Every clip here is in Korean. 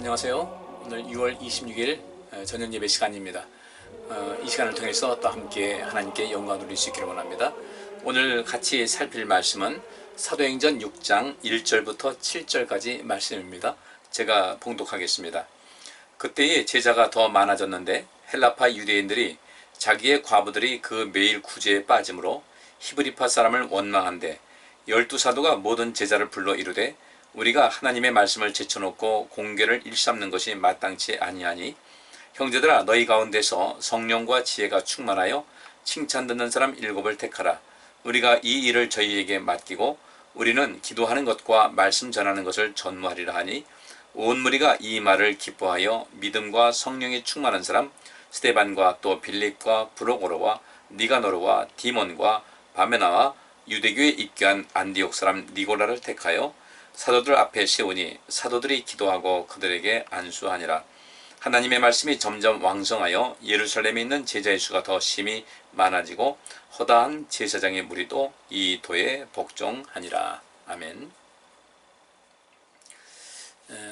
안녕하세요. 오늘 6월 26일 저녁 예배 시간입니다. 이 시간을 통해서 또 함께 하나님께 영광 돌릴 수 있기를 원합니다. 오늘 같이 살필 말씀은 사도행전 6장 1절부터 7절까지 말씀입니다. 제가 봉독하겠습니다. 그때에 제자가 더 많아졌는데 헬라파 유대인들이 자기의 과부들이 그 매일 구제에 빠짐으로 히브리파 사람을 원망한데 12사도가 모든 제자를 불러 이르되 우리가 하나님의 말씀을 제쳐놓고 공개를 일삼는 것이 마땅치 아니하니 형제들아 너희 가운데서 성령과 지혜가 충만하여 칭찬 듣는 사람 7을 택하라. 우리가 이 일을 저희에게 맡기고 우리는 기도하는 것과 말씀 전하는 것을 전무하리라 하니 온 무리가 이 말을 기뻐하여 믿음과 성령이 충만한 사람 스데반과 또 빌립과 브로고로와 니가노르와 디몬과 바메나와 유대교에 입교한 안디옥 사람 니고라를 택하여 사도들 앞에 세우니 사도들이 기도하고 그들에게 안수하니라. 하나님의 말씀이 점점 왕성하여 예루살렘에 있는 제자의 수가 더 심히 많아지고 허다한 제사장의 무리도 이 도에 복종하니라. 아멘.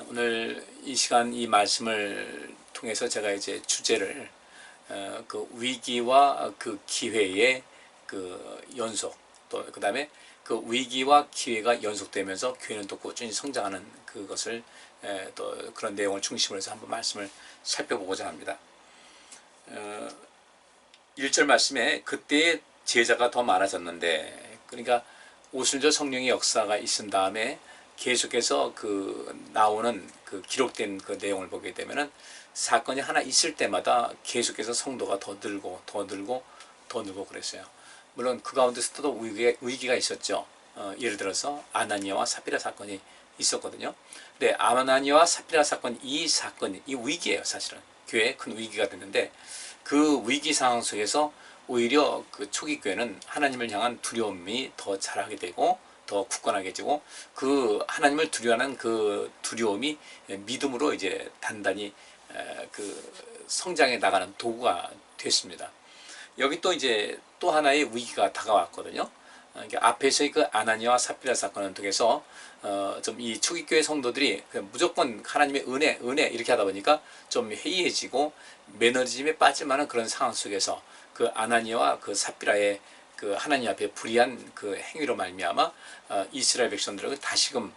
오늘 이 시간 이 말씀을 통해서 제가 이제 주제를 그 위기와 그 기회의 그 연속, 또 그 다음에 그 위기와 기회가 연속되면서 교회는 또 꾸준히 성장하는 그것을 또 그런 내용을 중심으로 해서 한번 말씀을 살펴보고자 합니다. 1절 말씀에 그때의 제자가 더 많아졌는데, 그러니까 오순절 성령의 역사가 있은 다음에 계속해서 그 나오는 그 기록된 그 내용을 보게 되면은 사건이 하나 있을 때마다 계속해서 성도가 더 늘고 더 늘고 더 늘고 그랬어요. 물론 그 가운데서도 위기가 있었죠. 예를 들어서 아나니아와 삽비라 사건이 있었거든요. 근데 아나니아와 삽비라 사건, 이 위기예요. 사실은 교회에 큰 위기가 됐는데 그 위기 상황 속에서 오히려 그 초기 교회는 하나님을 향한 두려움이 더 자라게 되고 더 굳건하게 되고 그 하나님을 두려워하는 그 두려움이 믿음으로 이제 단단히 그 성장해 나가는 도구가 됐습니다. 여기 또 이제 또 하나의 위기가 다가왔거든요. 앞에서의 그 아나니아와 삽비라 사건을 통해서 좀 이 초기교회 성도들이 무조건 하나님의 은혜 이렇게 하다 보니까 좀 해이해지고 매너리즘에 빠질 만한 그런 상황 속에서 그 아나니아와 그 삽비라의 그 하나님 앞에 불의한 그 행위로 말미암아 이스라엘 백성들에게 다시금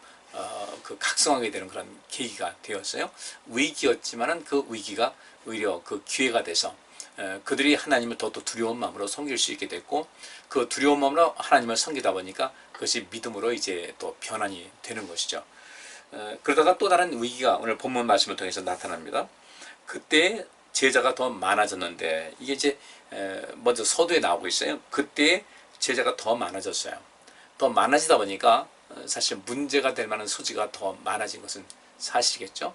그 각성하게 되는 그런 계기가 되었어요. 위기였지만은 그 위기가 오히려 그 기회가 돼서 그들이 하나님을 더 두려운 마음으로 섬길 수 있게 됐고 그 두려운 마음으로 하나님을 섬기다 보니까 그것이 믿음으로 이제 또 변환이 되는 것이죠. 그러다가 또 다른 위기가 오늘 본문 말씀을 통해서 나타납니다. 그때 제자가 더 많아졌는데, 이게 이제 먼저 서두에 나오고 있어요. 그때 제자가 더 많아졌어요. 더 많아지다 보니까 사실 문제가 될 만한 소지가 더 많아진 것은 사실이겠죠.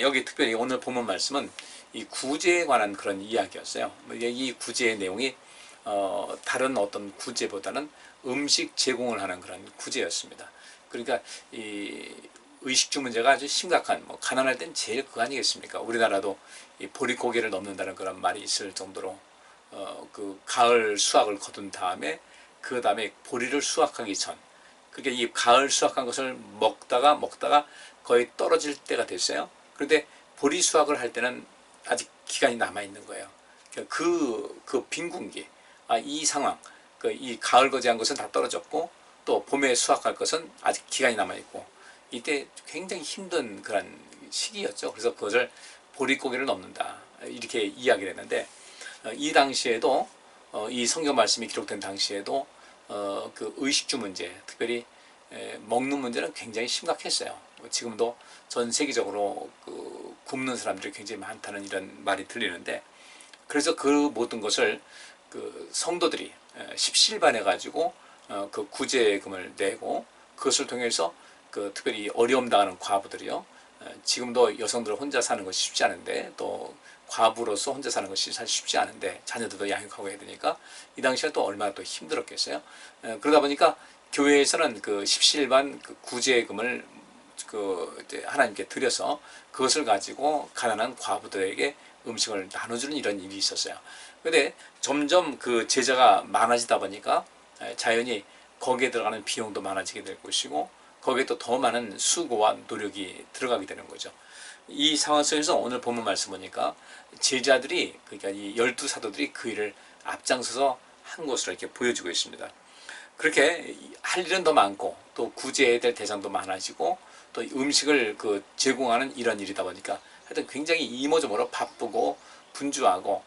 여기 특별히 오늘 본문 말씀은 이 구제에 관한 그런 이야기였어요. 이 구제의 내용이 다른 어떤 구제보다는 음식 제공을 하는 그런 구제였습니다. 그러니까 이 의식주 문제가 아주 심각한, 가난할 땐 제일 그거 아니겠습니까? 우리나라도 이 보릿고개를 넘는다는 그런 말이 있을 정도로 그 가을 수확을 거둔 다음에 그 다음에 보리를 수확하기 전, 그러니까 이 가을 수확한 것을 먹다가 거의 떨어질 때가 됐어요. 그런데 보리 수확을 할 때는 아직 기간이 남아 있는 거예요. 그 빈군기, 이 상황, 이 가을 거제한 것은 다 떨어졌고 또 봄에 수확할 것은 아직 기간이 남아 있고, 이때 굉장히 힘든 그런 시기였죠. 그래서 그것을 보릿고개를 넘는다 이렇게 이야기를 했는데, 이 당시에도 이 성경 말씀이 기록된 당시에도 그 의식주 문제, 특별히 먹는 문제는 굉장히 심각했어요. 지금도 전 세계적으로 그 굶는 사람들이 굉장히 많다는 이런 말이 들리는데, 그래서 그 모든 것을 그 성도들이 십시일반해 가지고 그 구제금을 내고, 그것을 통해서 그 특별히 어려움 당하는 과부들이요, 지금도 여성들 혼자 사는 것이 쉽지 않은데, 또 과부로서 혼자 사는 것이 사실 쉽지 않은데 자녀들도 양육하고 해야 되니까 이 당시에 또 얼마나 또 힘들었겠어요. 그러다 보니까 교회에서는 그 십시일반 그 구제금을 그 이제 하나님께 드려서 그것을 가지고 가난한 과부들에게 음식을 나눠주는 이런 일이 있었어요. 근데 점점 그 제자가 많아지다 보니까 자연히 거기에 들어가는 비용도 많아지게 될 것이고, 거기에 또 더 많은 수고와 노력이 들어가게 되는 거죠. 이 상황 속에서 오늘 본문 말씀 보니까 제자들이, 그러니까 이 12사도들이 그 일을 앞장서서 한 것으로 이렇게 보여지고 있습니다. 그렇게 할 일은 더 많고 또 구제해야 될 대상도 많아지고 또 음식을 제공하는 이런 일이다 보니까 하여튼 굉장히 이모저모로 바쁘고 분주하고,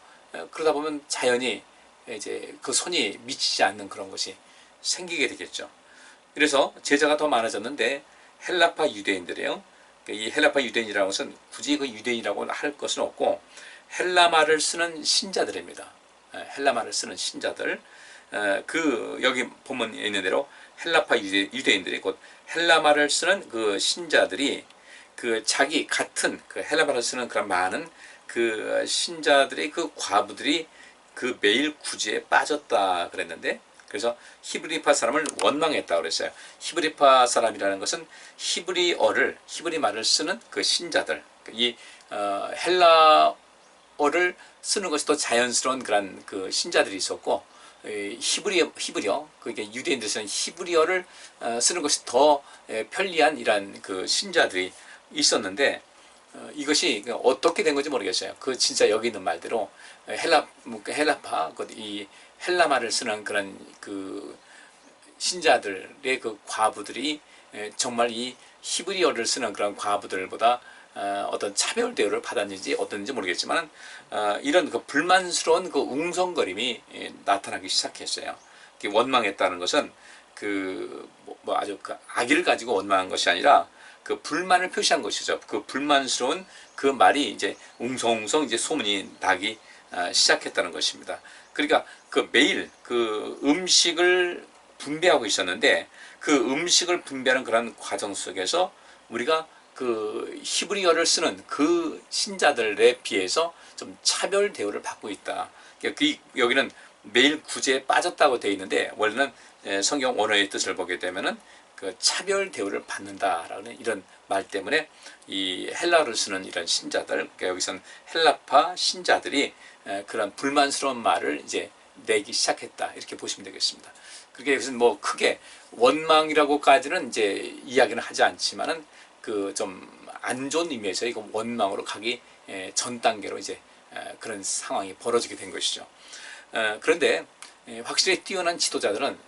그러다 보면 자연히 이제 그 손이 미치지 않는 그런 것이 생기게 되겠죠. 그래서 제자가 더 많아졌는데 헬라파 유대인들이에요. 이 헬라파 유대인이라는 것은 굳이 그 유대인이라고 할 것은 없고 헬라말을 쓰는 신자들입니다. 헬라말을 쓰는 신자들. 여기 본문에 있는 대로 헬라파 유대인들이 곧 헬라말을 쓰는 그 신자들이 자기 같은 헬라말을 쓰는 그런 많은 그 신자들의 그 과부들이 매일 구제에 빠졌다 그랬는데, 그래서 히브리파 사람을 원망했다 그랬어요. 히브리파 사람이라는 것은 히브리말을 쓰는 그 신자들, 이 헬라어를 쓰는 것이 더 자연스러운 그런 그 신자들이 있었고, 히브리어, 그게 유대인들이 쓰는 히브리어를 쓰는 것이 더 편리한 이런 그 신자들이 있었는데, 이것이 어떻게 된 건지 모르겠어요. 진짜 여기 있는 말대로 헬라파, 이 헬라말을 쓰는 그런 그 신자들의 그 과부들이 정말 이 히브리어를 쓰는 그런 과부들보다 어떤 차별 대우를 받았는지 어떤지 모르겠지만, 이런 불만스러운 웅성거림이 나타나기 시작했어요. 원망했다는 것은 아주 악의를 가지고 원망한 것이 아니라 불만을 표시한 것이죠. 불만스러운 말이 이제 웅성웅성 이제 소문이 나기 시작했다는 것입니다. 그러니까 매일 음식을 분배하고 있었는데 음식을 분배하는 그런 과정 속에서 우리가 히브리어를 쓰는 신자들에 비해서 좀 차별 대우를 받고 있다. 여기는 매일 구제에 빠졌다고 되어 있는데, 원래는 성경 원어의 뜻을 보게 되면은 차별 대우를 받는다라는 이런 말 때문에 이 헬라어를 쓰는 이런 신자들, 그러니까 여기서는 헬라파 신자들이 그런 불만스러운 말을 이제 내기 시작했다, 이렇게 보시면 되겠습니다. 그게 여기서 크게 원망이라고까지는 이제 이야기는 하지 않지만은 좀 안 좋은 의미에서 이거 원망으로 가기 전 단계로 이제 그런 상황이 벌어지게 된 것이죠. 그런데 확실히 뛰어난 지도자들은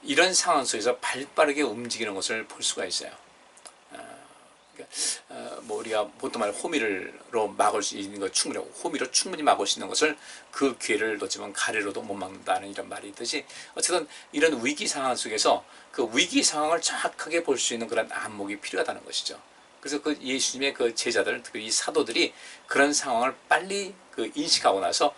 이런 상황 속에서 발빠르게 움직이는 것을 볼 수가 있어요. 우리가 보통 말 호미로 막을 수 있는 것 충분히, 호미로 충분히 막을 수 있는 것을 그 기회를 놓치면 가래로도 못 막는다는 이런 말이 있듯이, 어쨌든 이런 위기 상황 속에서 위기 상황을 정확하게 볼 수 있는 그런 안목이 필요하다는 것이죠. 그래서 예수님의 제자들, 이 사도들이 그런 상황을 빨리 인식하고 나서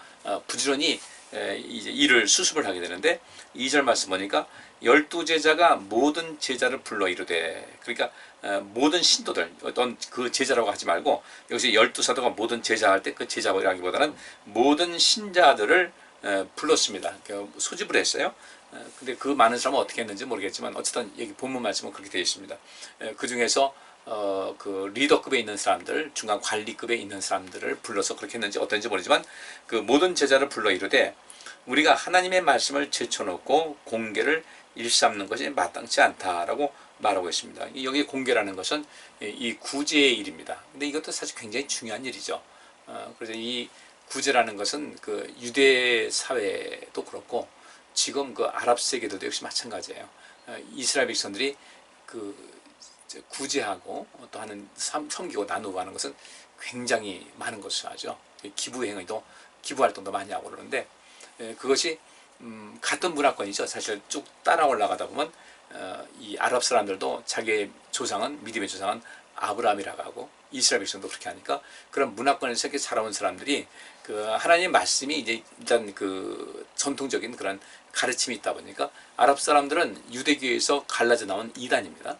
부지런히 이제 일을 수습을 하게 되는데, 2절 말씀 보니까 12제자가 모든 제자를 불러 이르되, 그러니까 모든 신도들, 어떤 제자라고 하지 말고 여기서 12사도가 모든 제자 할 때 제자라기보다는 모든 신자들을 불렀습니다. 소집을 했어요. 근데 많은 사람은 어떻게 했는지 모르겠지만 어쨌든 여기 본문 말씀은 그렇게 되어 있습니다. 그 중에서 리더급에 있는 사람들, 중간 관리급에 있는 사람들을 불러서 그렇게 했는지 어떤지 모르지만 모든 제자를 불러 이르되 우리가 하나님의 말씀을 제쳐놓고 공개를 일삼는 것이 마땅치 않다라고 말하고 있습니다. 여기 공개라는 것은 이 구제의 일입니다. 근데 이것도 사실 굉장히 중요한 일이죠. 그래서 이 구제라는 것은 유대 사회도 그렇고 지금 아랍 세계도 역시 마찬가지예요. 이스라엘 백성들이 구제하고 또 하는 섬기고 나누고 하는 것은 굉장히 많은 것을 하죠. 기부 행위도, 기부 활동도 많이 하고 그러는데, 그것이 같은 문화권이죠. 사실 쭉 따라 올라가다 보면 이 아랍 사람들도 자기의 조상은, 믿음의 조상은 아브라함이라고 하고, 이스라엘 백성도 그렇게 하니까 그런 문화권에서 이렇게 자라온 사람들이 하나님의 말씀이 이제 일단 전통적인 그런 가르침이 있다 보니까 아랍 사람들은 유대교에서 갈라져 나온 이단입니다.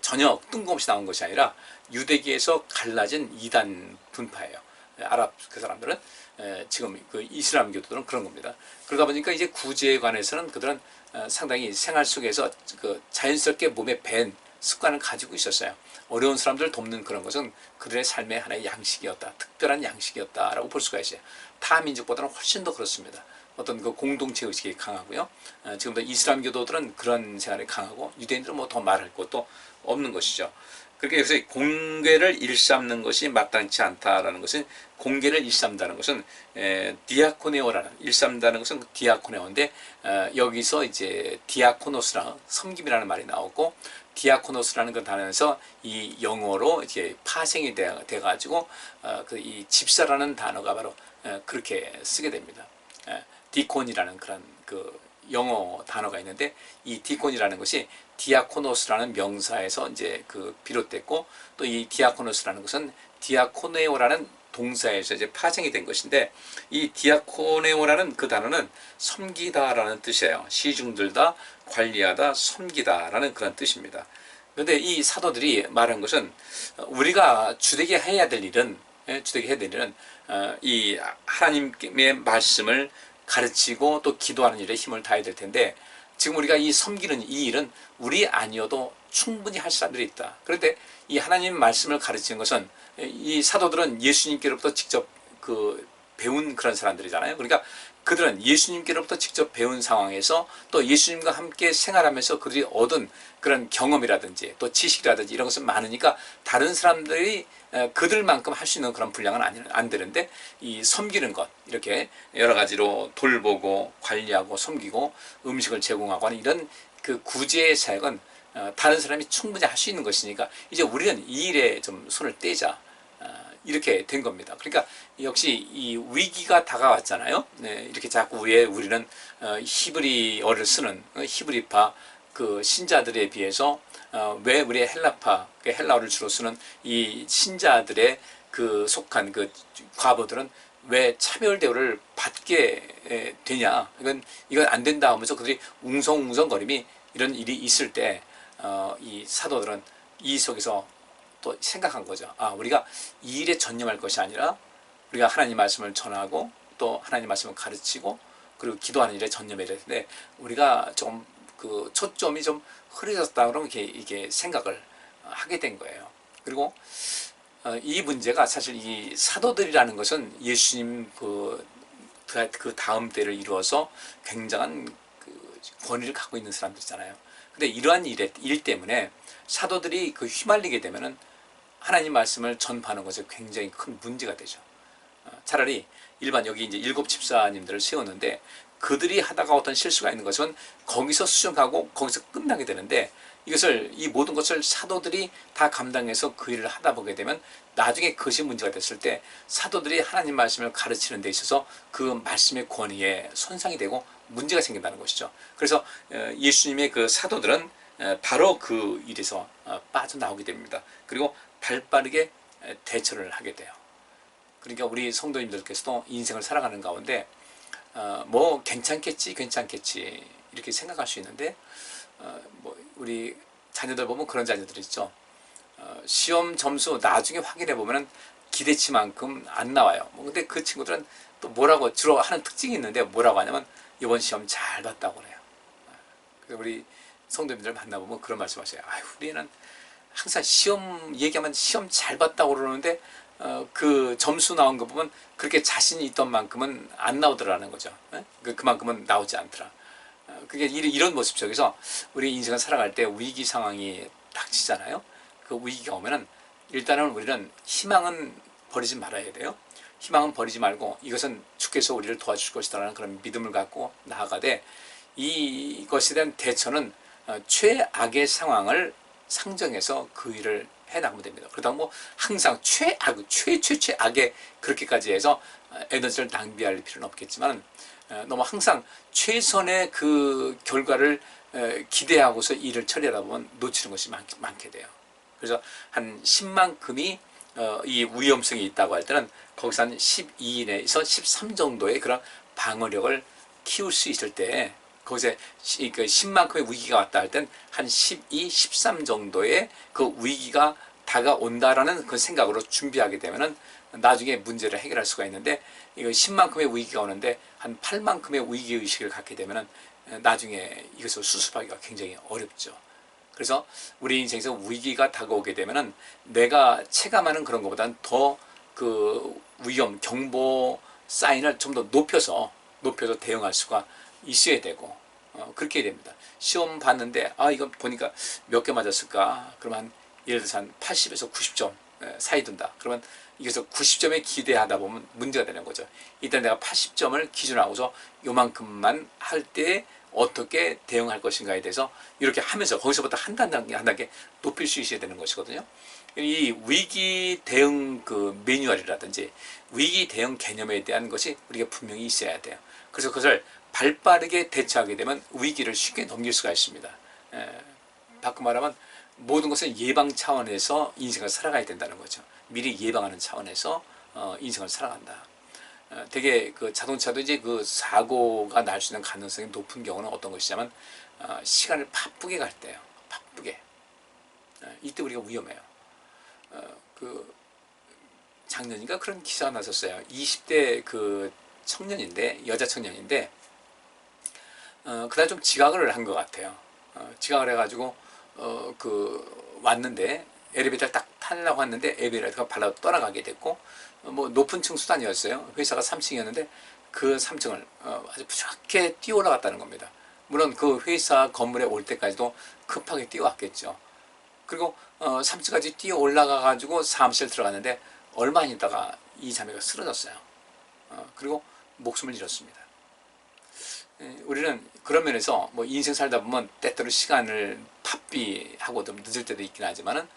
전혀 뜬금없이 나온 것이 아니라 유대교에서 갈라진 이단 분파예요. 아랍 사람들은 지금 이슬람교도들은 그런 겁니다. 그러다 보니까 이제 구제에 관해서는 그들은 상당히 생활 속에서 자연스럽게 몸에 밴 습관을 가지고 있었어요. 어려운 사람들을 돕는 그런 것은 그들의 삶의 하나의 양식이었다, 특별한 양식이었다라고 볼 수가 있어요. 타 민족보다는 훨씬 더 그렇습니다. 어떤 그 공동체 의식이 강하고요. 지금도 이슬람교도들은 그런 생활이 강하고 유대인들은 뭐 더 말할 것도 없는 것이죠. 그렇게 해서 공계를 일삼는 것이 마땅치 않다라는 것은 공계를 일삼다는 것은 디아코네오라는 일삼다는 것은 디아코네오인데 여기서 이제 디아코노스라 섬김이라는 말이 나오고 디아코노스라는 그 단어에서 이 영어로 이제 파생이 돼 가지고 그 이 집사라는 단어가 바로 그렇게 쓰게 됩니다. 디콘이라는 그런 그 영어 단어가 있는데 이 디콘이라는 것이 디아코노스라는 명사에서 이제 그 비롯됐고 또 이 디아코노스라는 것은 디아코네오라는 동사에서 이제 파생이 된 것인데 이 디아코네오라는 그 단어는 섬기다라는 뜻이에요. 시중들다, 관리하다, 섬기다라는 그런 뜻입니다. 그런데 이 사도들이 말한 것은 우리가 주되게 해야 될 일은 이 하나님의 말씀을 가르치고 또 기도하는 일에 힘을 다해야 될 텐데 지금 우리가 이 섬기는 이 일은 우리 아니어도 충분히 할 사람들이 있다. 그런데 이 하나님 말씀을 가르치는 것은 이 사도들은 예수님께로부터 직접 그 배운 그런 사람들이잖아요. 그러니까 그들은 예수님께로부터 직접 배운 상황에서 또 예수님과 함께 생활하면서 그들이 얻은 그런 경험이라든지 또 지식이라든지 이런 것은 많으니까 다른 사람들이 그들만큼 할 수 있는 그런 분량은 안 되는데 이 섬기는 것 이렇게 여러 가지로 돌보고 관리하고 섬기고 음식을 제공하고 하는 이런 그 구제의 사역은 다른 사람이 충분히 할 수 있는 것이니까 이제 우리는 이 일에 좀 손을 떼자. 이렇게 된 겁니다. 그러니까 역시 이 위기가 다가왔잖아요. 네, 이렇게 자꾸 우리는 히브리어를 쓰는 히브리파 그 신자들에 비해서 왜 우리 헬라파 헬라어를 주로 쓰는 이 신자들의 그 속한 그 과부들은 왜 차별 대우를 받게 되냐? 이건 안 된다 하면서 그들이 웅성웅성거림이 이런 일이 있을 때 이 사도들은 이 속에서 또 생각한 거죠. 우리가 이 일에 전념할 것이 아니라 우리가 하나님 말씀을 전하고 또 하나님 말씀을 가르치고 그리고 기도하는 일에 전념해야 되는데 우리가 좀 그 초점이 좀 흐려졌다 그러면 이게 생각을 하게 된 거예요. 그리고 이 문제가 사실 이 사도들이라는 것은 예수님 그 다음 때를 이루어서 굉장한 그 권위를 갖고 있는 사람들이잖아요. 근데 이러한 일 때문에 사도들이 그 휘말리게 되면은 하나님 말씀을 전파하는 것에 굉장히 큰 문제가 되죠. 차라리 일반 여기 이제 7 집사님들을 세웠는데 그들이 하다가 어떤 실수가 있는 것은 거기서 수정하고 거기서 끝나게 되는데 이 모든 것을 사도들이 다 감당해서 그 일을 하다 보게 되면 나중에 그것이 문제가 됐을 때 사도들이 하나님 말씀을 가르치는 데 있어서 그 말씀의 권위에 손상이 되고 문제가 생긴다는 것이죠. 그래서 예수님의 그 사도들은 바로 그 일에서 빠져나오게 됩니다. 그리고 발빠르게 대처를 하게 돼요. 그러니까 우리 성도님들께서도 인생을 살아가는 가운데 뭐 괜찮겠지 이렇게 생각할 수 있는데 뭐 우리 자녀들 보면 그런 자녀들 있죠. 시험 점수 나중에 확인해 보면은 기대치만큼 안 나와요. 근데 그 친구들은 또 뭐라고 주로 하는 특징이 있는데 뭐라고 하냐면 이번 시험 잘 봤다고 그래요. 그래서 우리 성도님들 만나보면 그런 말씀하셔요. 우리 애는 항상 시험 얘기하면 시험 잘 봤다고 그러는데 그 점수 나온 거 보면 그렇게 자신이 있던 만큼은 안 나오더라는 거죠. 그만큼은 나오지 않더라. 그게 이런 모습 속에서 우리 인생을 살아갈 때 위기 상황이 닥치잖아요. 그 위기가 오면은 일단은 우리는 희망은 버리지 말아야 돼요. 희망은 버리지 말고 이것은 주께서 우리를 도와줄 것이다라는 그런 믿음을 갖고 나아가되 이것에 대한 대처는 최악의 상황을 상정해서 그 일을 해나가면 됩니다. 그러다 뭐 항상 최악의 그렇게까지 해서 에너지를 낭비할 필요는 없겠지만 너무 항상 최선의 그 결과를 기대하고서 일을 처리하다 보면 놓치는 것이 많게 돼요. 그래서 한 10만큼이 이 위험성이 있다고 할 때는 거기서 한 12에서 13 정도의 그런 방어력을 키울 수 있을 때 거기서 10만큼의 위기가 왔다 할 땐 한 12, 13 정도의 그 위기가 다가온다라는 그 생각으로 준비하게 되면은 나중에 문제를 해결할 수가 있는데 이거 10만큼의 위기가 오는데 한 8만큼의 위기의식을 갖게 되면은 나중에 이것을 수습하기가 굉장히 어렵죠. 그래서 우리 인생에서 위기가 다가오게 되면은 내가 체감하는 그런 것보다는 더 그 위험, 경보 사인을 좀 더 높여서 높여서 대응할 수가 있어야 되고 그렇게 해야 됩니다. 시험 봤는데 이거 보니까 몇 개 맞았을까? 그러면 예를 들어서 한 80에서 90점 사이 둔다. 그러면 이게서 90점에 기대하다 보면 문제가 되는 거죠. 일단 내가 80점을 기준으로 하고서 요만큼만 할 때 어떻게 대응할 것인가에 대해서 이렇게 하면서 거기서부터 한 단계 한 단계 높일 수 있어야 되는 것이거든요. 이 위기 대응 그 매뉴얼이라든지 위기 대응 개념에 대한 것이 우리가 분명히 있어야 돼요. 그래서 그것을 발빠르게 대처하게 되면 위기를 쉽게 넘길 수가 있습니다. 바꿔 말하면 모든 것은 예방 차원에서 인생을 살아가야 된다는 거죠. 미리 예방하는 차원에서 인생을 살아간다. 되게 그 자동차도 이제 그 사고가 날 수 있는 가능성이 높은 경우는 어떤 것이냐면 시간을 바쁘게 갈 때요. 바쁘게. 이때 우리가 위험해요. 그 작년인가 그런 기사가 났었어요. 20대 그 청년인데 여자 청년인데 그날 좀 지각을 한 것 같아요. 지각을 해가지고 그 왔는데 엘리베이터를 딱 타려고 했는데 엘리베이터가 발로 떠나가게 됐고 뭐 높은 층 수단이었어요. 회사가 3층이었는데 그 3층을 아주 부드럽게 뛰어 올라갔다는 겁니다. 물론 그 회사 건물에 올 때까지도 급하게 뛰어왔겠죠. 그리고 3층까지 뛰어 올라가가지고 사무실 들어갔는데 얼마 안 있다가 이 자매가 쓰러졌어요. 그리고 목숨을 잃었습니다. 우리는 그런 면에서 뭐 인생 살다 보면 때때로 시간을 바삐하고 좀 늦을 때도 있긴 하지만은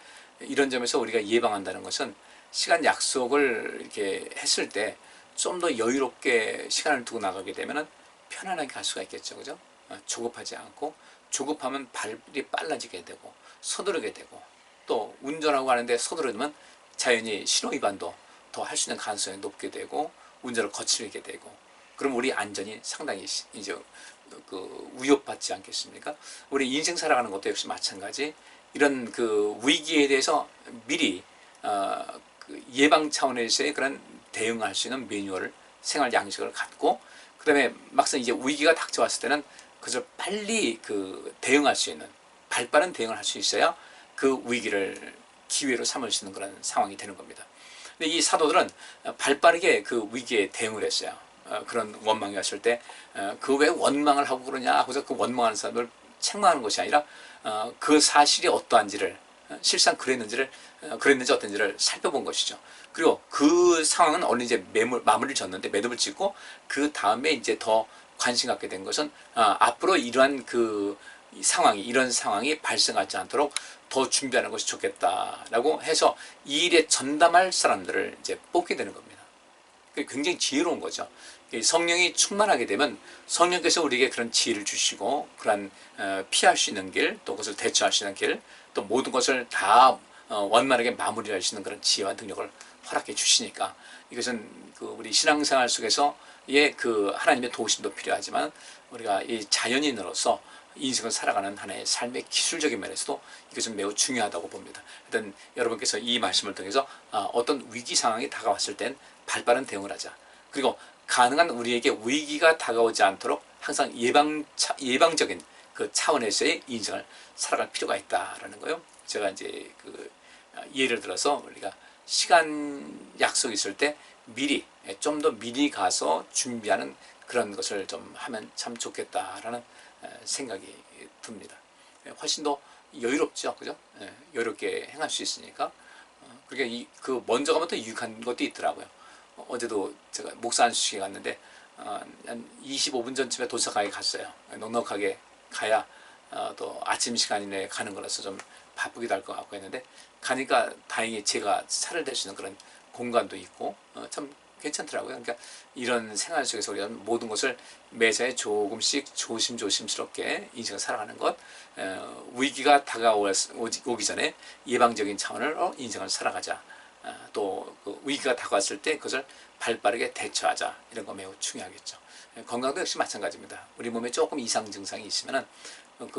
이런 점에서 우리가 예방한다는 것은 시간 약속을 이렇게 했을 때 좀 더 여유롭게 시간을 두고 나가게 되면은 편안하게 갈 수가 있겠죠, 그죠? 조급하지 않고 조급하면 발이 빨라지게 되고 서두르게 되고 또 운전하고 하는데 서두르면 자연히 신호 위반도 더 할 수 있는 가능성이 높게 되고 운전을 거칠게 되고 그럼 우리 안전이 상당히 이제 그 위협받지 않겠습니까? 우리 인생 살아가는 것도 역시 마찬가지. 이런 그 위기에 대해서 미리 그 예방 차원에서의 그런 대응할 수 있는 매뉴얼을 생활 양식을 갖고 그다음에 막상 이제 위기가 닥쳐왔을 때는 그것을 빨리 그 대응할 수 있는 발빠른 대응을 할 수 있어야 그 위기를 기회로 삼을 수 있는 그런 상황이 되는 겁니다. 근데 이 사도들은 발빠르게 그 위기에 대응을 했어요. 그런 원망이 왔을 때 그 왜 원망을 하고 그러냐 하고서 그 원망하는 사람을 책망하는 것이 아니라 그 사실이 어떠한지를 실상 그랬는지 어떤지를 살펴본 것이죠. 그리고 그 상황은 얼른 이제 마무리를 졌는데 매듭을 짓고 그 다음에 이제 더 관심 갖게 된 것은 앞으로 이러한 그 이런 상황이 발생하지 않도록 더 준비하는 것이 좋겠다라고 해서 이 일에 전담할 사람들을 이제 뽑게 되는 겁니다. 굉장히 지혜로운 거죠. 성령이 충만하게 되면 성령께서 우리에게 그런 지혜를 주시고 그런 피할 수 있는 길, 또 그것을 대처할 수 있는 길, 또 모든 것을 다 원만하게 마무리할 수 있는 그런 지혜와 능력을 허락해 주시니까 이것은 그 우리 신앙생활 속에서의 그 하나님의 도우심도 필요하지만 우리가 이 자연인으로서 인생을 살아가는 하나의 삶의 기술적인 면에서도 이것은 매우 중요하다고 봅니다. 하여튼 여러분께서 이 말씀을 통해서 어떤 위기 상황이 다가왔을 땐 발빠른 대응을 하자. 그리고 가능한 우리에게 위기가 다가오지 않도록 항상 예방적인 그 차원에서의 인생을 살아갈 필요가 있다라는 거요. 제가 이제 그 예를 들어서 우리가 시간 약속이 있을 때 미리 좀 더 미리 가서 준비하는 그런 것을 좀 하면 참 좋겠다라는 생각이 듭니다. 훨씬 더 여유롭죠, 그죠? 여유롭게 행할 수 있으니까. 그러니까 그 먼저 가면 더 유익한 것도 있더라고요. 어제도 제가 목사 안수식에 갔는데 한 25분 전쯤에 도착하게 갔어요. 넉넉하게 가야 또 아침 시간 이내에 가는 거라서 좀 바쁘기도 할 것 같고 했는데 가니까 다행히 제가 차를 댈 수 있는 그런 공간도 있고 참 괜찮더라고요. 그러니까 이런 생활 속에서 우리가 모든 것을 매사에 조금씩 조심스럽게 인생을 살아가는 것, 위기가 다가오기 전에 예방적인 차원으로 인생을 살아가자. 또그 위기가 다가왔을 때 그것을 발빠르게 대처하자. 이런 거 매우 중요하겠죠. 건강도 역시 마찬가지입니다. 우리 몸에 조금 이상 증상이 있으면은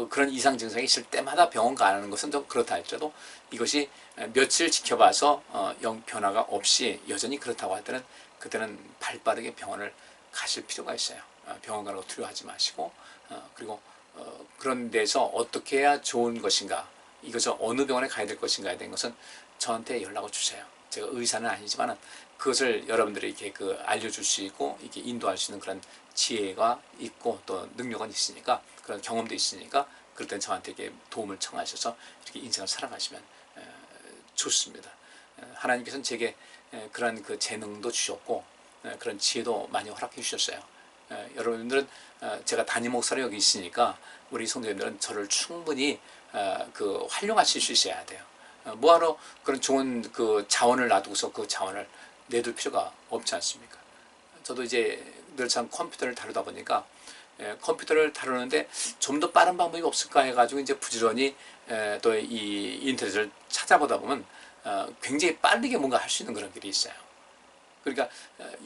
그런 이상 증상이 있을 때마다 병원 가는 것은 좀 그렇다 할지라도 이것이 며칠 지켜봐서 변화가 없이 여전히 그렇다고 할 때는 그때는 발빠르게 병원을 가실 필요가 있어요. 병원 가는 거 두려워하지 마시고 그리고 그런 데서 어떻게 해야 좋은 것인가 이것을 어느 병원에 가야 될 것인가에 대한 것은 저한테 연락을 주세요. 제가 의사는 아니지만은 그것을 여러분들에게 그 알려줄 수 있고 이렇게 인도할 수 있는 그런 지혜가 있고 또 능력은 있으니까 그런 경험도 있으니까 그럴 땐 저한테 이렇게 도움을 청하셔서 이렇게 인생을 살아가시면 좋습니다. 하나님께서는 제게 그런 그 재능도 주셨고 그런 지혜도 많이 허락해 주셨어요. 여러분들은 제가 담임 목사로 여기 있으니까 우리 성도님들은 저를 충분히 그 활용하실 수 있어야 돼요. 뭐하러 그런 좋은 그 자원을 놔두고서 그 자원을 내둘 필요가 없지 않습니까? 저도 이제 늘상 컴퓨터를 다루다 보니까 컴퓨터를 다루는데 좀 더 빠른 방법이 없을까 해가지고 이제 부지런히 또 이 인터넷을 찾아보다 보면 굉장히 빠르게 뭔가 할 수 있는 그런 길이 있어요. 그러니까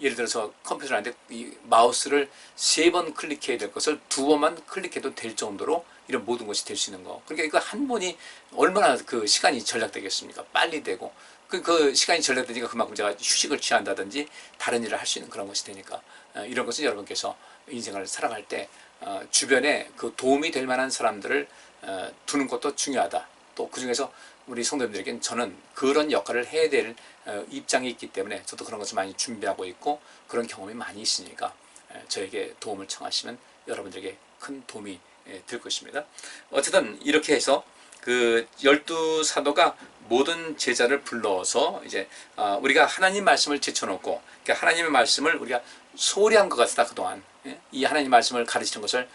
예를 들어서 컴퓨터를 하는데 이 마우스를 3번 클릭해야 될 것을 2번만 클릭해도 될 정도로 이런 모든 것이 될 수 있는 거. 그러니까 이거 한 번이 얼마나 그 시간이 절약되겠습니까? 빨리 되고 그 시간이 절약되니까 그만큼 제가 휴식을 취한다든지 다른 일을 할 수 있는 그런 것이 되니까 이런 것은 여러분께서 인생을 살아갈 때 주변에 그 도움이 될 만한 사람들을 두는 것도 중요하다. 또 그중에서 우리 성도님들에게는 저는 그런 역할을 해야 될 입장이 있기 때문에 저도 그런 것을 많이 준비하고 있고 그런 경험이 많이 있으니까 저에게 도움을 청하시면 여러분들에게 큰 도움이 될 것입니다. 어쨌든 이렇게 해서 그 12사도가 모든 제자를 불러서 이제 우리가 하나님 말씀을 제쳐놓고 그러니까 하나님의 말씀을 우리가 소홀히 한 것 같다 그동안 이 하나님 말씀을 가르치는 것을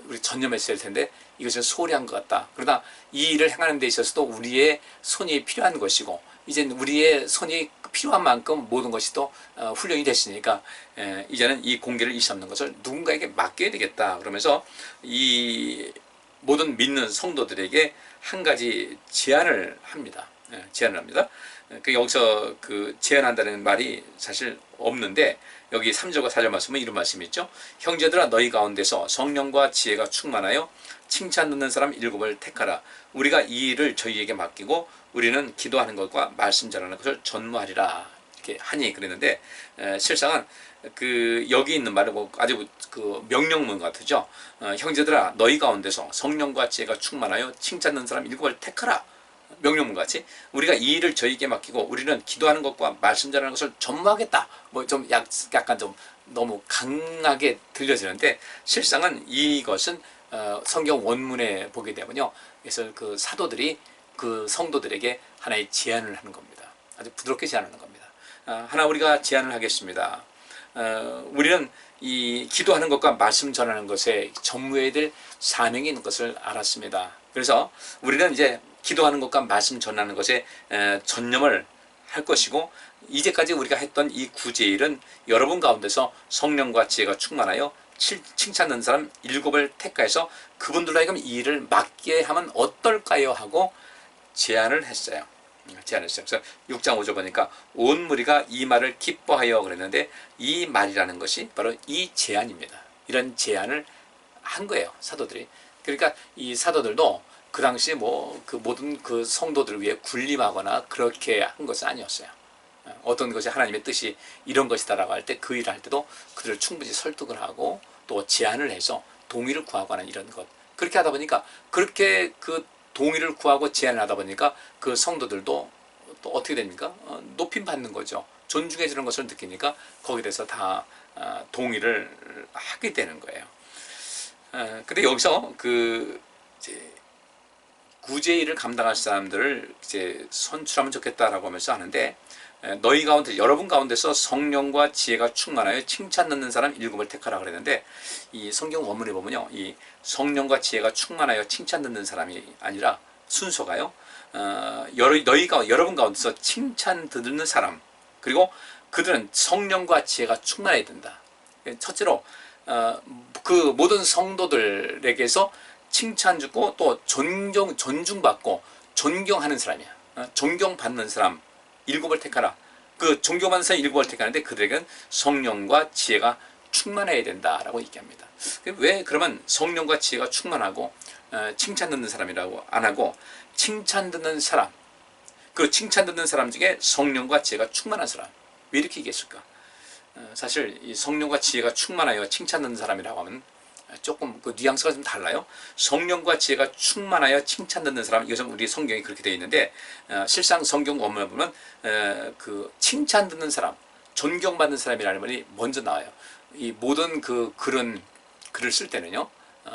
우리 전념했어야 할 텐데 이것을 소홀히 한 것 같다. 그러나 이 일을 행하는 데 있어서도 우리의 손이 필요한 것이고 이제는 우리의 손이 필요한 만큼 모든 것이 또 훈련이 됐으니까 이제는 이 공개를 일시 없는 것을 누군가에게 맡겨야 되겠다. 그러면서 이 모든 믿는 성도들에게 한 가지 제안을 합니다. 제안을 합니다. 여기서 그 제안한다는 말이 사실 없는데 여기 3절과 4절 말씀은 이런 말씀이 있죠. 형제들아 너희 가운데서 성령과 지혜가 충만하여 칭찬 듣는 사람 7을 택하라. 우리가 이 일을 저희에게 맡기고 우리는 기도하는 것과 말씀 전하는 것을 전무하리라. 이렇게 하니 그랬는데 실상은 그 여기 있는 말은 뭐 아주 그 명령문 같으죠. 형제들아 너희 가운데서 성령과 지혜가 충만하여 칭찬 듣는 사람 7을 택하라. 명령문 같이 우리가 이 일을 저희에게 맡기고 우리는 기도하는 것과 말씀 전하는 것을 전무하겠다. 뭐 좀 약간 좀 너무 강하게 들려지는데 실상은 이것은 성경 원문에 보게 되면요. 그래서 그 사도들이 그 성도들에게 하나의 제안을 하는 겁니다. 아주 부드럽게 제안하는 겁니다. 하나 우리가 제안을 하겠습니다. 우리는 이 기도하는 것과 말씀 전하는 것에 전무해야 될 사명이 있는 것을 알았습니다. 그래서 우리는 이제 기도하는 것과 말씀 전하는 것에 전념을 할 것이고 이제까지 우리가 했던 이 구제일은 여러분 가운데서 성령과 지혜가 충만하여 칭찬 듣는 사람 7을 택하여서 그분들로 하여금 이 일을 맡게 하면 어떨까요? 하고 제안을 했어요. 그래서 6장 5절 보니까 온 무리가 이 말을 기뻐하여 그랬는데 이 말이라는 것이 바로 이 제안입니다. 이런 제안을 한 거예요. 사도들이. 그러니까 이 사도들도 그 당시에 뭐 그 모든 그 성도들을 위해 군림하거나 그렇게 한 것은 아니었어요. 어떤 것이 하나님의 뜻이 이런 것이다라고 할 때 그 일을 할 때도 그들을 충분히 설득을 하고 또 제안을 해서 동의를 구하거나 이런 것 그렇게 하다 보니까 그렇게 그 동의를 구하고 제안을 하다 보니까 그 성도들도 또 어떻게 됩니까? 높임 받는 거죠. 존중해주는 것을 느끼니까 거기에 대해서 다 동의를 하게 되는 거예요. 근데 여기서 그 이제 구제일을 감당할 사람들을 이제 선출하면 좋겠다라고 하면서 하는데 너희 가운데 여러분 가운데서 성령과 지혜가 충만하여 칭찬 듣는 사람 7을 택하라 그랬는데 이 성경 원문에 보면요 이 성령과 지혜가 충만하여 칭찬 듣는 사람이 아니라 순서가요 너희가 여러분 가운데서 칭찬 듣는 사람 그리고 그들은 성령과 지혜가 충만해야 된다. 첫째로 그 모든 성도들에게서 칭찬 주고 또 존중받고 존경하는 사람이야. 존경받는 사람 7을 택하라. 그 존경받는 사람 7을 택하는데 그들에게는 성령과 지혜가 충만해야 된다라고 얘기합니다. 왜 그러면 성령과 지혜가 충만하고 칭찬 듣는 사람이라고 안 하고 칭찬 듣는 사람 그 칭찬 듣는 사람 중에 성령과 지혜가 충만한 사람 왜 이렇게 얘기했을까? 사실 이 성령과 지혜가 충만하여 칭찬 듣는 사람이라고 하면 조금 그 뉘앙스가 좀 달라요. 성령과 지혜가 충만하여 칭찬 듣는 사람, 이것은 우리 성경이 그렇게 되어 있는데 실상 성경 원문을 보면 그 칭찬 듣는 사람, 존경받는 사람이라는 말이 먼저 나와요. 이 모든 그 글을 쓸 때는요,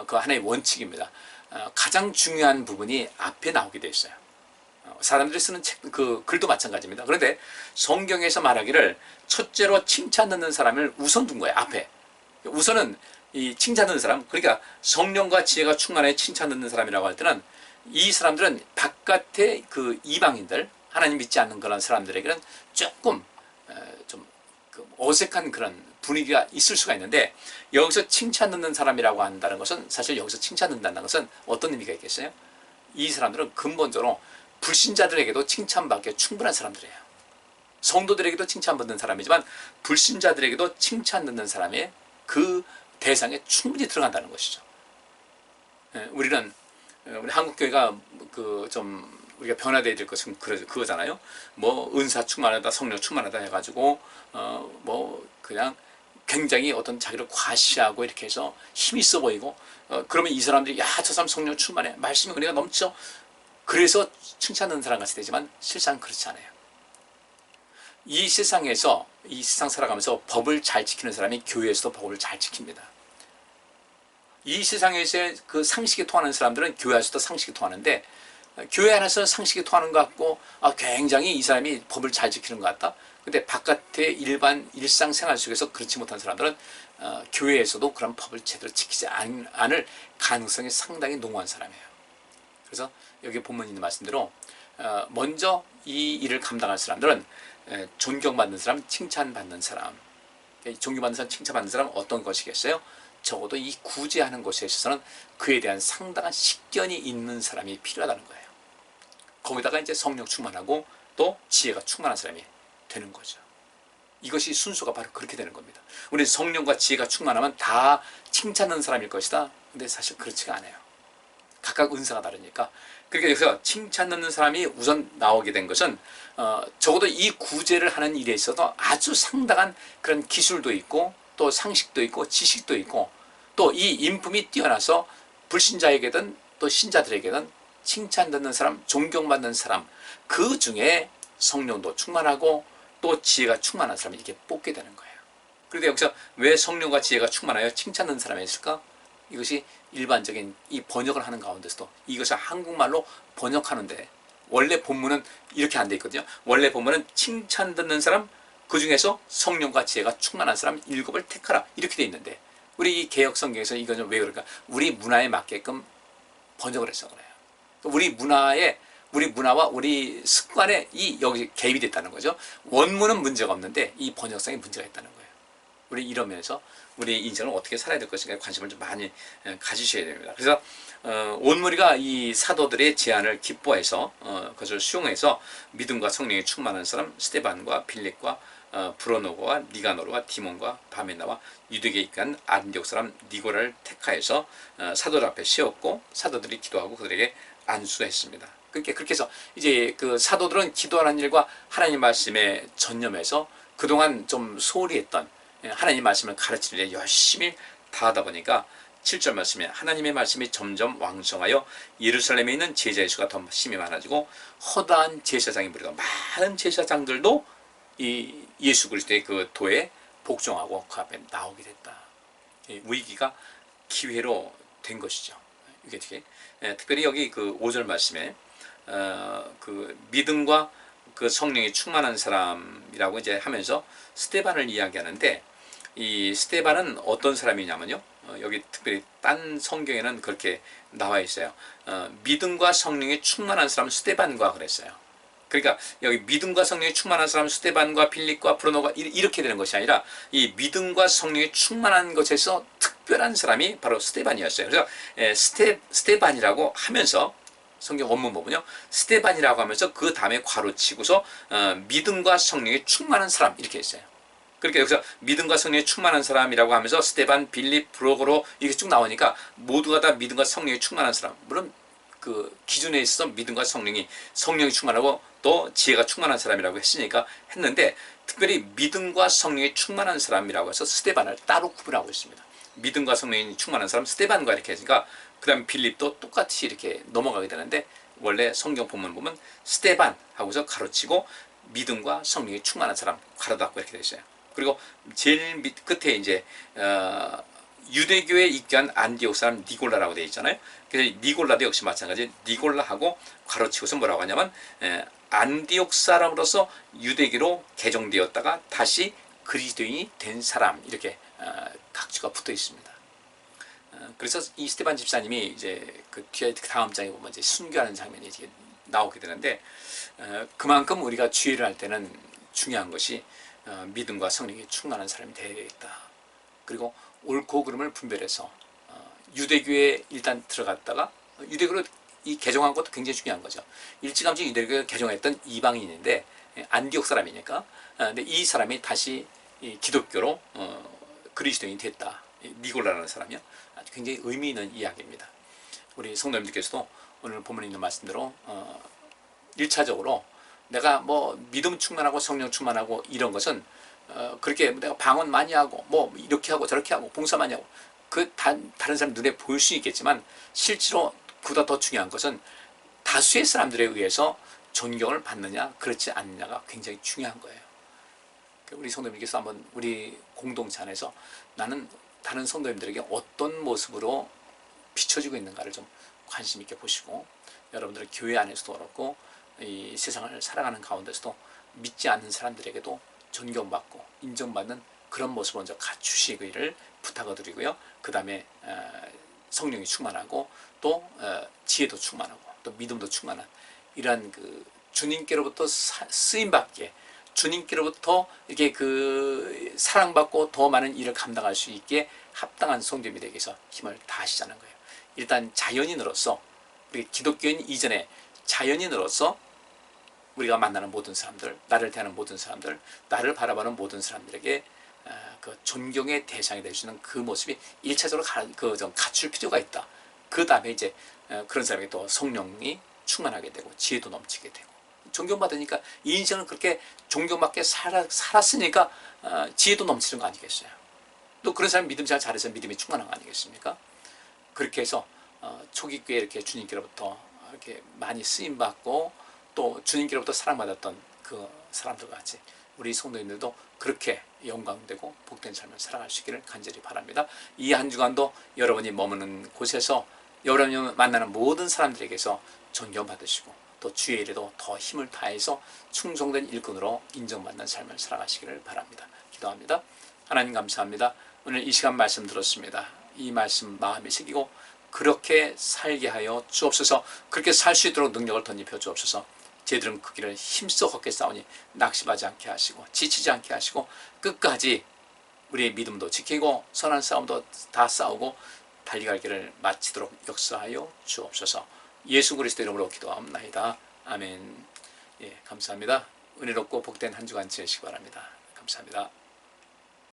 그 하나의 원칙입니다. 가장 중요한 부분이 앞에 나오게 되어 있어요. 사람들이 쓰는 그 글도 마찬가지입니다. 그런데 성경에서 말하기를 첫째로 칭찬 듣는 사람을 우선 둔 거예요. 앞에. 우선은 이 칭찬 듣는 사람, 그러니까 성령과 지혜가 충만해 칭찬 듣는 사람이라고 할 때는 이 사람들은 바깥의 그 이방인들, 하나님 믿지 않는 그런 사람들에게는 조금 좀 어색한 그런 분위기가 있을 수가 있는데, 여기서 칭찬 듣는 사람이라고 한다는 것은, 사실 여기서 칭찬 듣는다는 것은 어떤 의미가 있겠어요? 이 사람들은 근본적으로 불신자들에게도 칭찬받기에 충분한 사람들이에요. 성도들에게도 칭찬받는 사람이지만 불신자들에게도 칭찬 듣는 사람의 그 대상에 충분히 들어간다는 것이죠. 우리 한국교회가 좀 우리가 변화되어야 될 것은 그거잖아요. 뭐 은사 충만하다, 성령 충만하다 해가지고 뭐 그냥 굉장히 어떤 자기를 과시하고 이렇게 해서 힘이 있어 보이고, 그러면 이 사람들이 야, 저 사람 성령 충만해, 말씀이 은혜가 넘쳐, 그래서 칭찬하는 사람 같이 되지만 실상 그렇지 않아요. 이 세상에서, 이 세상 살아가면서 법을 잘 지키는 사람이 교회에서도 법을 잘 지킵니다. 이 세상에서의 그 상식에 통하는 사람들은 교회에서도 상식에 통하는데, 교회 안에서 상식에 통하는 것 같고 굉장히 이 사람이 법을 잘 지키는 것 같다. 근데 바깥의 일반 일상생활 속에서 그렇지 못한 사람들은 교회에서도 그런 법을 제대로 지키지 않을 가능성이 상당히 농후한 사람이에요. 그래서 여기 본문에 있는 말씀대로 먼저 이 일을 감당할 사람들은 존경받는 사람, 칭찬받는 사람. 존경받는 사람, 칭찬받는 사람은 어떤 것이겠어요? 적어도 이 구제하는 것에 있어서는 그에 대한 상당한 식견이 있는 사람이 필요하다는 거예요. 거기다가 이제 성령 충만하고 또 지혜가 충만한 사람이 되는 거죠. 이것이 순서가 바로 그렇게 되는 겁니다. 우리 성령과 지혜가 충만하면 다 칭찬하는 사람일 것이다. 근데 사실 그렇지가 않아요. 각각 은사가 다르니까. 그러니까 여기서 칭찬 듣는 사람이 우선 나오게 된 것은 적어도 이 구제를 하는 일에 있어서 아주 상당한 그런 기술도 있고 또 상식도 있고 지식도 있고 또 이 인품이 뛰어나서 불신자에게든 또 신자들에게든 칭찬 듣는 사람, 존경받는 사람, 그 중에 성령도 충만하고 또 지혜가 충만한 사람이 이렇게 뽑게 되는 거예요. 그런데 여기서 왜 성령과 지혜가 충만하여 칭찬 듣는 사람이 있을까? 이것이 일반적인 이 번역을 하는 가운데서도, 이것을 한국말로 번역하는데 원래 본문은 이렇게 안 돼 있거든요. 원래 본문은 칭찬 듣는 사람, 그 중에서 성령과 지혜가 충만한 사람 7을 택하라, 이렇게 돼 있는데, 우리 이 개역 성경에서 이거는 왜 그럴까? 우리 문화에 맞게끔 번역을 해서 그래요. 우리 문화와 우리 습관에 여기 개입이 됐다는 거죠. 원문은 문제가 없는데 이 번역상에 문제가 있다는 거예요. 우리 이러면서 우리 인생을 어떻게 살아야 될 것인가에 관심을 좀 많이 가지셔야 됩니다. 그래서 온무리가 이 사도들의 제안을 기뻐해서 그것을 수용해서 믿음과 성령이 충만한 사람 스데반과 빌립과 브로노고와 니가노르와 디몬과 바메나와 유대계에 입간 안디옥 사람 니고라를 택하여서 사도들 앞에 세웠고, 사도들이 기도하고 그들에게 안수했습니다. 그렇게 해서 이제 그 사도들은 기도하는 일과 하나님 말씀에 전념해서 그동안 좀 소홀히 했던 하나님 말씀을 가르치는 데 열심히 다하다 보니까 7절 말씀에 하나님의 말씀이 점점 왕성하여 예루살렘에 있는 제자의 수가 더 심히 많아지고 허다한 제사장이 무리가 많은 제사장들도 이 예수 그리스도의 그 도에 복종하고 그 앞에 나오게 됐다. 위기가 기회로 된 것이죠. 이게 어떻게? 특별히 여기 그 5절 말씀에 그 믿음과 그 성령이 충만한 사람이라고 이제 하면서 스데반을 이야기하는데, 이 스데반은 어떤 사람이냐면요. 여기 특별히 딴 성경에는 그렇게 나와 있어요. 믿음과 성령이 충만한 사람 스데반과 그랬어요. 그러니까 여기 믿음과 성령이 충만한 사람 스데반과 빌립과 브로노가 이렇게 되는 것이 아니라 이 믿음과 성령이 충만한 것에서 특별한 사람이 바로 스데반이었어요. 그래서 스데반이라고 하면서 성경 원문 보면요, 스데반이라고 하면서 그 다음에 괄호 치고서 믿음과 성령이 충만한 사람 이렇게 했어요. 그러니까 여기서 믿음과 성령이 충만한 사람이라고 하면서 스데반, 빌립, 브로고로 이렇게 쭉 나오니까 모두가 다 믿음과 성령이 충만한 사람. 물론 그 기준에 있어서 믿음과 성령이 충만하고 또 지혜가 충만한 사람이라고 했는데, 특별히 믿음과 성령이 충만한 사람이라고 해서 스데반을 따로 구분하고 있습니다. 믿음과 성령이 충만한 사람 스데반과 이렇게 하니까 그 다음 빌립도 똑같이 이렇게 넘어가게 되는데 원래 성경 본문 보면 스데반 하고서 가로치고 믿음과 성령이 충만한 사람 가로 닫고 이렇게 되어 있어요. 그리고 제일 밑 끝에 이제 유대교에 입교한 안디옥 사람 니골라라고 되어 있잖아요. 그래서 니골라도 역시 마찬가지 니골라하고 가로치고서 뭐라고 하냐면 안디옥 사람으로서 유대교로 개종되었다가 다시 그리스도인이 된 사람 이렇게 각주가 붙어 있습니다. 그래서 이 스테반 집사님이 이제 그 뒤에 다음 장에 보면 이제 순교하는 장면이 이제 나오게 되는데 그만큼 우리가 주의를 할 때는 중요한 것이 믿음과 성령이 충만한 사람이 되어야겠다. 그리고 옳고 그름을 분별해서 유대교에 일단 들어갔다가 유대교로 이 개종한 것도 굉장히 중요한 거죠. 일찌감치 유대교에 개종했던 이방인인데 안디옥 사람이니까 근데 이 사람이 다시 기독교로 그리스도인이 됐다. 니골라라는 사람이요. 아주 굉장히 의미 있는 이야기입니다. 우리 성도님들께서도 오늘 본문에 있는 말씀대로 1차적으로 내가 뭐 믿음 충만하고 성령 충만하고 이런 것은 그렇게 내가 방언 많이 하고 뭐 이렇게 하고 저렇게 하고 봉사 많이 하고 그 다른 사람 눈에 보일 수 있겠지만 실제로 그보다 더 중요한 것은 다수의 사람들에 의해서 존경을 받느냐 그렇지 않느냐가 굉장히 중요한 거예요. 우리 성도님께서 한번 우리 공동체 안에서 나는 다른 성도님들에게 어떤 모습으로 비춰지고 있는가를 좀 관심 있게 보시고 여러분들의 교회 안에서도 그렇고 이 세상을 살아가는 가운데서도 믿지 않는 사람들에게도 존경받고 인정받는 그런 모습을 먼저 갖추시기를 부탁을 드리고요. 그 다음에 성령이 충만하고 또 지혜도 충만하고 또 믿음도 충만한 이러한 그 주님께로부터 쓰임받게 주님께로부터 이렇게 그 사랑받고 더 많은 일을 감당할 수 있게 합당한 성도님이 되기 위해서 힘을 다하시자는 거예요. 일단 자연인으로서 우리 기독교인 이전에 자연인으로서 우리가 만나는 모든 사람들, 나를 대하는 모든 사람들, 나를 바라보는 모든 사람들에게 그 존경의 대상이 될 수 있는 그 모습이 1차적으로 좀 갖출 필요가 있다. 그 다음에 이제 그런 사람에게 또 성령이 충만하게 되고 지혜도 넘치게 되고 존경받으니까 이 인생을 그렇게 존경받게 살았으니까 지혜도 넘치는 거 아니겠어요? 또 그런 사람이 믿음 잘 잘해서 믿음이 충만한 거 아니겠습니까? 그렇게 해서 초기 교회 이렇게 주님께로부터 이렇게 많이 쓰임받고 또 주님께로부터 사랑받았던 그 사람들 같이 우리 성도님들도 그렇게 영광되고 복된 삶을 살아갈 수 있기를 간절히 바랍니다. 이 한 주간도 여러분이 머무는 곳에서 여러분이 만나는 모든 사람들에게서 존경받으시고 또 주의 일에도 더 힘을 다해서 충성된 일꾼으로 인정받는 삶을 살아가시기를 바랍니다. 기도합니다. 하나님 감사합니다. 오늘 이 시간 말씀 들었습니다. 이 말씀 마음에 새기고 그렇게 살게 하여 주옵소서. 그렇게 살 수 있도록 능력을 덧입혀 주옵소서. 저희들은 그 길을 힘써 걷게 싸우니 낙심하지 않게 하시고 지치지 않게 하시고 끝까지 우리의 믿음도 지키고 선한 싸움도 다 싸우고 달려갈 길을 마치도록 역사하여 주옵소서. 예수 그리스도 이름으로 기도합니다. 아멘. 예, 감사합니다. 은혜롭고 복된 한 주간 지내시기 바랍니다. 감사합니다.